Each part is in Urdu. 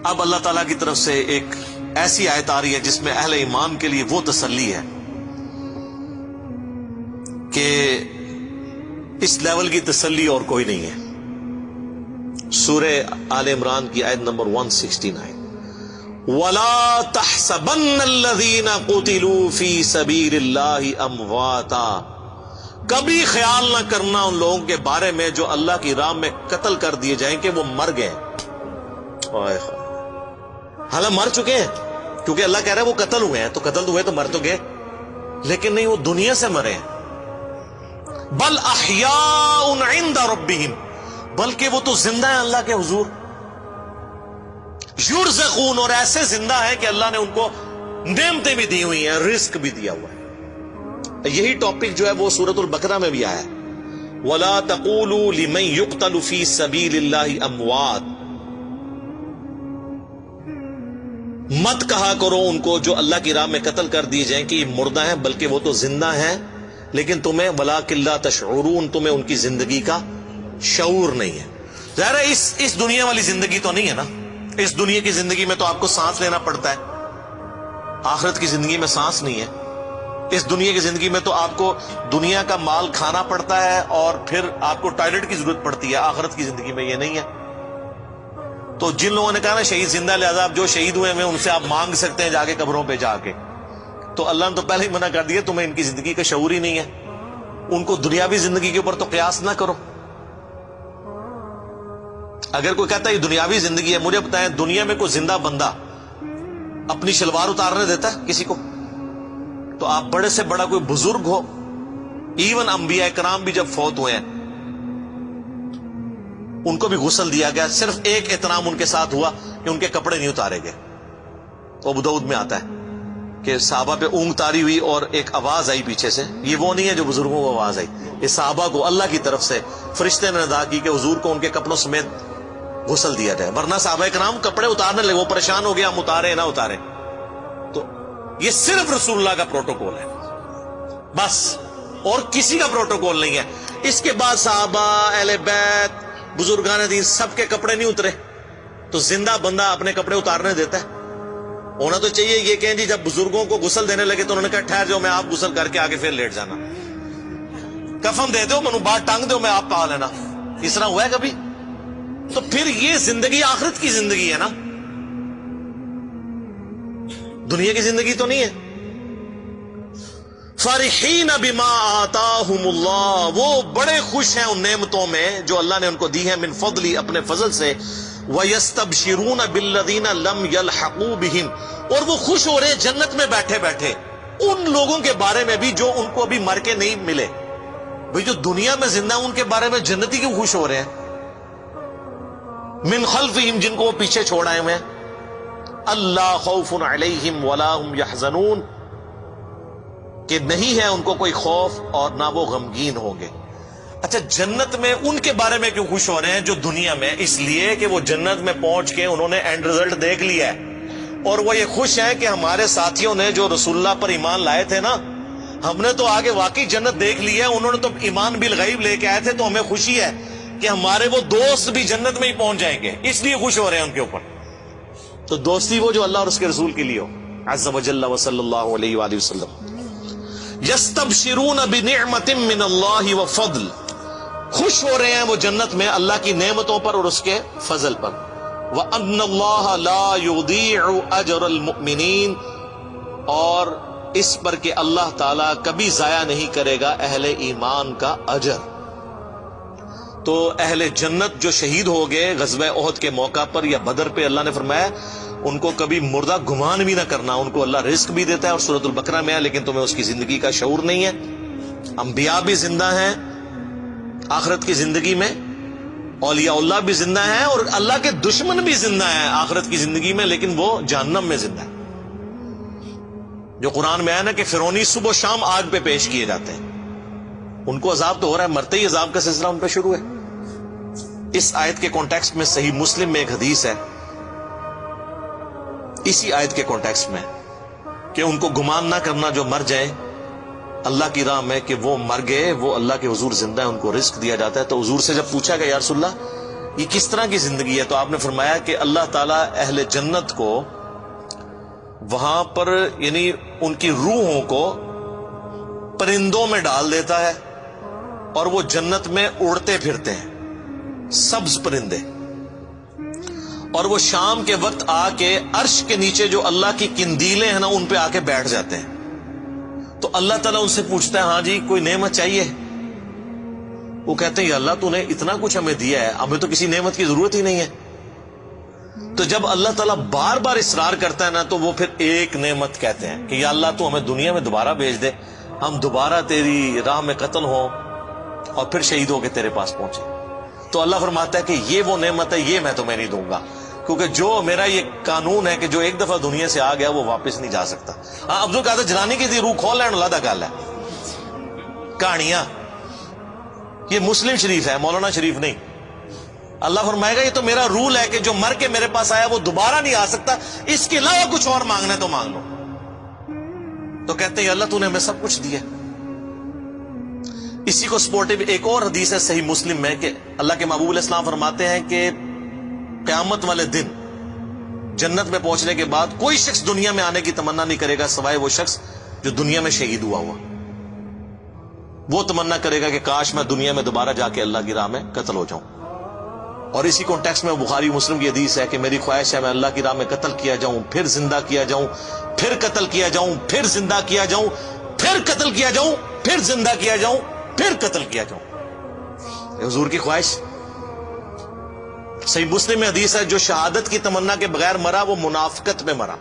اب اللہ تعالیٰ کی طرف سے ایک ایسی آیت آ رہی ہے جس میں اہل ایمان کے لیے وہ تسلی ہے کہ اس لیول کی تسلی اور کوئی نہیں ہے. سورہ آل عمران کی آیت نمبر 169. وَلَا تَحْسَبَنَّ الَّذِينَ قُتِلُوا فِي سَبِيلِ اللَّهِ أَمْوَاتًا. کبھی خیال نہ کرنا ان لوگوں کے بارے میں جو اللہ کی راہ میں قتل کر دیے جائیں کہ وہ مر گئے. حالانکہ مر چکے ہیں کیونکہ اللہ کہہ رہا ہے وہ قتل ہوئے ہیں, تو قتل ہوئے تو مر تو گئے, لیکن نہیں وہ دنیا سے مرے ہیں. بل احیاء عند ربہم, بلکہ وہ تو زندہ ہیں اللہ کے حضور. یرزقون, اور ایسے زندہ ہیں کہ اللہ نے ان کو نعمتیں بھی دی ہوئی ہیں, رزق بھی دیا ہوا ہے. یہی ٹاپک جو ہے وہ سورۃ البقرہ میں بھی آیا ہے. وَلَا تَقُولُوا لِمَن يُقْتَلُ فِي سَبِيلِ اللَّهِ أَمْوَاتٌ. مت کہا کرو ان کو جو اللہ کی راہ میں قتل کر دیے جائیں کہ یہ مردہ ہیں, بلکہ وہ تو زندہ ہیں, لیکن تمہیں وَلَٰكِن لَا تَشْعُرُونَ, تمہیں ان کی زندگی کا شعور نہیں ہے. ظاہر ہے اس دنیا والی زندگی تو نہیں ہے نا. اس دنیا کی زندگی میں تو آپ کو سانس لینا پڑتا ہے, آخرت کی زندگی میں سانس نہیں ہے. اس دنیا کی زندگی میں تو آپ کو دنیا کا مال کھانا پڑتا ہے اور پھر آپ کو ٹوائلٹ کی ضرورت پڑتی ہے. آخرت کی زندگی میں یہ نہیں ہے. تو جن لوگوں نے کہا نا شہید زندہ, لہذا آپ جو شہید ہوئے ہیں ان سے آپ مانگ سکتے ہیں جا کے قبروں پہ جا کے, تو اللہ نے تو پہلے ہی منع کر دیا, تمہیں ان کی زندگی کا شعور ہی نہیں ہے. ان کو دنیاوی زندگی کے اوپر تو قیاس نہ کرو. اگر کوئی کہتا ہے یہ دنیاوی زندگی ہے, مجھے بتائیں دنیا میں کوئی زندہ بندہ اپنی شلوار اتارنے دیتا ہے کسی کو؟ تو آپ بڑے سے بڑا کوئی بزرگ ہو, ایون انبیاء کرام بھی جب فوت ہوئے ہیں ان کو بھی غسل دیا گیا, صرف ایک احترام ان کے ساتھ ہوا کہ ان کے کپڑے نہیں اتارے گئے. ابو داؤد میں آتا ہے کہ صحابہ پہ اونگ تاری ہوئی اور ایک آواز آئی پیچھے سے. یہ وہ نہیں ہے جو بزرگوں کو آواز آئی, یہ صحابہ کو اللہ کی طرف سے فرشتے نے ادا کی کہ حضور کو ان کے کپڑوں سمیت غسل دیا جائے, ورنہ صحابہ کرام کپڑے اتارنے لگے, وہ پریشان ہو گیا ہم اتارے نہ اتارے. تو یہ صرف رسول اللہ کا پروٹوکول ہے بس, اور کسی کا پروٹوکول نہیں ہے. اس کے بعد صحابہ, اہل بیت, بزرگان دین سب کے کپڑے نہیں اترے, تو زندہ بندہ اپنے کپڑے اتارنے دیتا ہے؟ ہونا تو چاہیے یہ کہیں جی جب بزرگوں کو غسل دینے لگے تو انہوں نے کہا ٹھہر جاؤ, میں آپ غسل کر کے آگے پھر لیٹ جانا, کفن دے دو, منو بات ٹانگ دو, میں آپ پا لینا. اس طرح ہوا ہے کبھی؟ تو پھر یہ زندگی آخرت کی زندگی ہے نا, دنیا کی زندگی تو نہیں ہے. فرحین بما آتاہم اللہ, وہ بڑے خوش ہیں ان نعمتوں میں جو اللہ نے ان کو دی ہیں, من فضلی, اپنے فضل سے. وَيَسْتَبْشِرُونَ بِالَّذِينَ لَمْ يَلْحَقُوا بِهِمْ, اور وہ خوش ہو رہے ہیں جنت میں بیٹھے بیٹھے ان لوگوں کے بارے میں بھی جو ان کو ابھی مر کے نہیں ملے. بھئی جو دنیا میں زندہ ان کے بارے میں جنتی کیوں خوش ہو رہے ہیں؟ من خلفہم, جن کو وہ پیچھے چھوڑ آئے ہوئے ہیں. اللہ خوف علیہم ولا هم يحزنون, کہ نہیں ہے ان کو کوئی خوف اور نہ وہ غمگین ہوں گے. اچھا جنت میں ان کے بارے میں کیوں خوش ہو رہے ہیں جو دنیا میں؟ اس لیے کہ وہ جنت میں پہنچ کے انہوں نے اینڈ رزلٹ دیکھ لیا ہے, اور وہ یہ خوش ہیں کہ ہمارے ساتھیوں نے جو رسول اللہ پر ایمان لائے تھے نا, ہم نے تو آگے واقعی جنت دیکھ لی ہے, انہوں نے تو ایمان بالغیب لے کے آئے تھے, تو ہمیں خوشی ہے کہ ہمارے وہ دوست بھی جنت میں ہی پہنچ جائیں گے, اس لیے خوش ہو رہے ہیں ان کے اوپر. تو دوستی وہ جو اللہ اور اس کے رسول کے لیے ہو, عز وجل وصلی اللہ علیہ وآلہ وسلم. یستبشرون بنعمت من اللہ وفضل, خوش ہو رہے ہیں وہ جنت میں اللہ کی نعمتوں پر اور اس کے فضل پر. وَأَنَّ اللَّهَ لَا يُضِيعُ أَجْرَ الْمُؤْمِنِينَ, اور اس پر کہ اللہ تعالیٰ کبھی ضائع نہیں کرے گا اہل ایمان کا اجر. تو اہل جنت جو شہید ہو گئے غزوہ احد کے موقع پر یا بدر پہ, اللہ نے فرمایا ان کو کبھی مردہ گمان بھی نہ کرنا, ان کو اللہ رزق بھی دیتا ہے, اور سورۃ البقرہ میں ہے, لیکن تمہیں اس کی زندگی کا شعور نہیں ہے. انبیاء بھی زندہ ہیں آخرت کی زندگی میں, اولیاء اللہ بھی زندہ ہیں, اور اللہ کے دشمن بھی زندہ ہیں آخرت کی زندگی میں, لیکن وہ جہنم میں زندہ ہیں. جو قرآن میں آیا نا کہ فرعونی صبح و شام آگ پہ پیش کیے جاتے ہیں, ان کو عذاب تو ہو رہا ہے, مرتے ہی عذاب کا سلسلہ ان پہ شروع ہے. اس آیت کے کانٹیکسٹ میں صحیح مسلم میں ایک حدیث ہے, اسی آیت کے کانٹیکسٹ میں, کہ ان کو گمان نہ کرنا جو مر جائیں اللہ کی راہ میں کہ وہ مر گئے, وہ اللہ کے حضور زندہ ہے, ان کو رزق دیا جاتا ہے. تو حضور سے جب پوچھا کہ یا رسول اللہ یہ کس طرح کی زندگی ہے؟ تو آپ نے فرمایا کہ اللہ تعالیٰ اہل جنت کو وہاں پر یعنی ان کی روحوں کو پرندوں میں ڈال دیتا ہے اور وہ جنت میں اڑتے پھرتے ہیں، سبز پرندے، اور وہ شام کے وقت آ کے عرش کے نیچے جو اللہ کی قندیلیں ہیں نا ان پہ آ کے بیٹھ جاتے ہیں۔ تو اللہ تعالیٰ ان سے پوچھتا ہے ہاں جی کوئی نعمت چاہیے؟ وہ کہتے ہیں یا اللہ تو نے اتنا کچھ ہمیں دیا ہے، ہمیں تو کسی نعمت کی ضرورت ہی نہیں ہے۔ تو جب اللہ تعالیٰ بار بار اصرار کرتا ہے نا تو وہ پھر ایک نعمت کہتے ہیں کہ یا اللہ تو ہمیں دنیا میں دوبارہ بھیج دے، ہم دوبارہ تیری راہ میں قتل ہوں اور پھر شہید ہو کے تیرے پاس پہنچے۔ تو اللہ فرماتا ہے کہ یہ وہ نعمت ہے، یہ میں تمہیں نہیں دوں گا، کیونکہ جو میرا یہ قانون ہے کہ جو ایک دفعہ دنیا سے آ گیا وہ واپس نہیں جا سکتا۔ ہاں عبد القادر جیلانی کی روح کھول لین اللہ دا گل ہے، کہانیاں، یہ مسلم شریف ہے، مولانا شریف نہیں۔ اللہ فرمائے گا یہ تو میرا رول ہے کہ جو مر کے میرے پاس آیا وہ دوبارہ نہیں آ سکتا، اس کے علاوہ کچھ اور مانگنا ہے تو مانگ لو۔ تو کہتے ہیں اللہ تو نے ہمیں سب کچھ دیا۔ اسی کو سپورٹیو ایک اور حدیث ہے صحیح مسلم میں کہ اللہ کے محبوب علیہ السلام فرماتے ہیں کہ قیامت والے دن جنت میں پہنچنے کے بعد کوئی شخص دنیا میں آنے کی تمنا نہیں کرے گا سوائے وہ شخص جو دنیا میں شہید ہوا ہوا، وہ تمنا کرے گا کہ کاش میں دنیا میں دوبارہ جا کے اللہ کی راہ میں قتل ہو جاؤں۔ اور اسی کانٹیکسٹ میں بخاری مسلم کی حدیث ہے کہ میری خواہش ہے میں اللہ کی راہ میں قتل کیا جاؤں، پھر زندہ کیا جاؤں، پھر قتل کیا جاؤں، پھر زندہ کیا جاؤں، پھر قتل کیا جاؤں، پھر زندہ کیا جاؤں، پھر قتل کیا جاؤں۔ یہ حضور کی خواہش۔ صحیح مسلم میں حدیث ہے جو شہادت کی تمنا کے بغیر مرا وہ منافقت میں مرا۔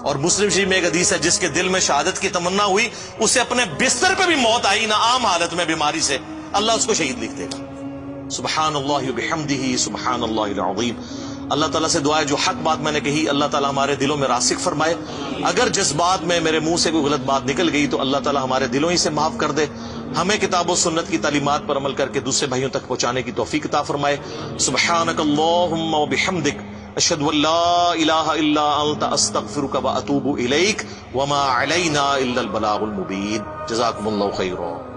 اور مسلم شریف میں ایک حدیث ہے جس کے دل میں شہادت کی تمنا ہوئی اسے اپنے بستر پہ بھی موت آئی نہ عام حالت میں بیماری سے، اللہ اس کو شہید لکھ دے گا۔ سبحان اللہ وبحمدہ سبحان اللہ العظیم۔ اللہ تعالیٰ سے دعا ہے جو حق بات میں نے کہی اللہ تعالیٰ ہمارے دلوں میں راسخ فرمائے، اگر جذبات میں میرے منہ سے کوئی غلط بات نکل گئی تو اللہ تعالیٰ ہمارے دلوں ہی سے معاف کر دے، ہمیں کتاب و سنت کی تعلیمات پر عمل کر کے دوسرے بھائیوں تک پہنچانے کی توفیق عطا فرمائے۔ سبحانک اللہم وبحمدک اشہد ان لا الہ الا انت استغفرک واتوب الیک وما علینا الا البلاغ المبین۔ جزاکم اللہ خیرا۔